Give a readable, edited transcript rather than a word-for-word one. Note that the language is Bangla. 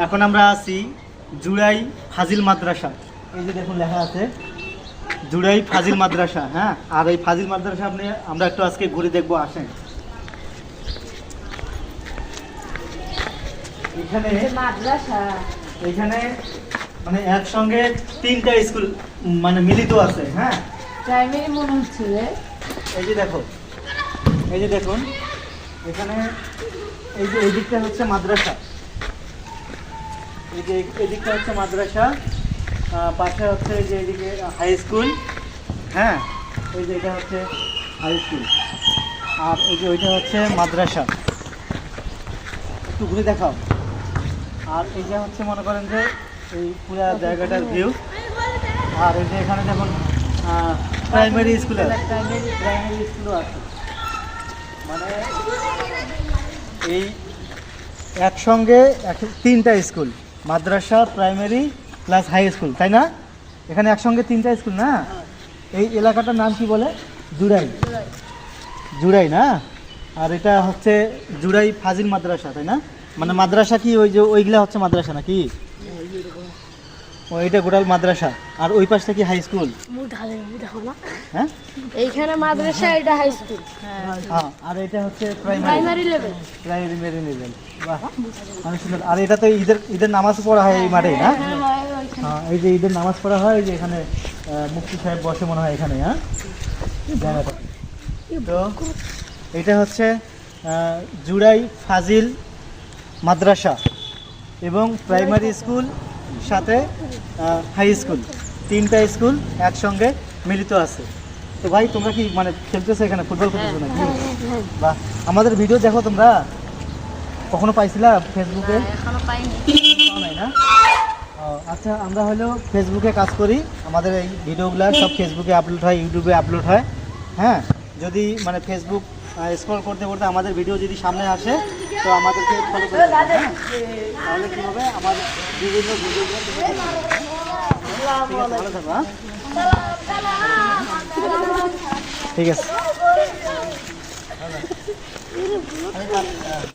এখন আমরা আছি জুড়াই ফাজিল মাদ্রাসা। এই যে দেখুন লেখা আছে জুড়াই ফাজিল মাদ্রাসা। হ্যাঁ, আর এই ফাজিল মাদ্রাসা আমরা একটু আজকে ঘুরে দেখবো, আসেন। এখানে মানে একসঙ্গে 3টা স্কুল মানে মিলিত আছে। হ্যাঁ, প্রাইমারি মনে হচ্ছে। এই যে দেখুন এখানে এই দিকটা হচ্ছে মাদ্রাসা, এই দিকটা হচ্ছে মাদ্রাসা, পাশে হচ্ছে যে এদিকে হাই স্কুল। হ্যাঁ, এই যে এটা হচ্ছে হাই স্কুল, আর এই যে ওইটা হচ্ছে মাদ্রাসা। একটু ঘুরে দেখাও। আর এই যে হচ্ছে মনে করেন যে এই পুরো জায়গাটার ভিউ। আর এই যে এখানে দেখুন প্রাইমারি স্কুল আছে, প্রাইমারি স্কুলও আছে। মানে এই একসঙ্গে 3টা স্কুল, মাদ্রাসা, প্রাইমারি প্লাস হাই স্কুল, তাই না? এখানে একসঙ্গে 3টা স্কুল না? এই এলাকাটার নাম কি বলে? জুড়াই না? আর এটা হচ্ছে জুড়াই ফাজিল মাদ্রাসা, তাই না? মানে মাদ্রাসা কি ওই যে ওইগুলা হচ্ছে মাদ্রাসা নাকি? ওইটা গোটাল মাদ্রাসা। আর ওই পাশটা কি হাই স্কুল? হ্যাঁ, এইখানে মাদ্রাসা, এটা হাই স্কুল। হ্যাঁ, আর এটা হচ্ছে প্রাইমারি লেভেল। বাহ, অনেক সুন্দর। আর এটা তো ঈদের নামাজ পড়া হয় এই মাঠে, না? হ্যাঁ, এই যে ঈদের নামাজ পড়া হয়, যে এখানে মুফতি সাহেব বসে মনে হয় এখানে। হ্যাঁ, জায়গাটা তো এটা হচ্ছে জুড়াই ফাজিল মাদ্রাসা এবং প্রাইমারি স্কুল সাথে হাই স্কুল, 3টা স্কুল একসঙ্গে মিলিত আছে। তো ভাই, তোমরা কি মানে খেলতেছো এখানে, ফুটবল খেলতেছো নাকি? বাহ, আমাদের ভিডিও দেখো তোমরা? কখনো পাইছিলা ফেসবুকে? এখনো পাইনি। নাই না? আচ্ছা, আমরা হলো ফেসবুকে কাজ করি, আমাদের এই ভিডিওগুলো সব ফেসবুকে আপলোড হয়, ইউটিউবে আপলোড হয়। হ্যাঁ, যদি মানে ফেসবুক স্ক্রল করতে করতে আমাদের ভিডিও যদি সামনে আসে তো আমাদেরকে ফলো করে দেবেন, হ্যাঁ? তাহলে কী হবে, আমার বিভিন্ন ভিডিওগুলো ঠিক আছে, ভালো থাকো। হ্যাঁ, ঠিক আছে।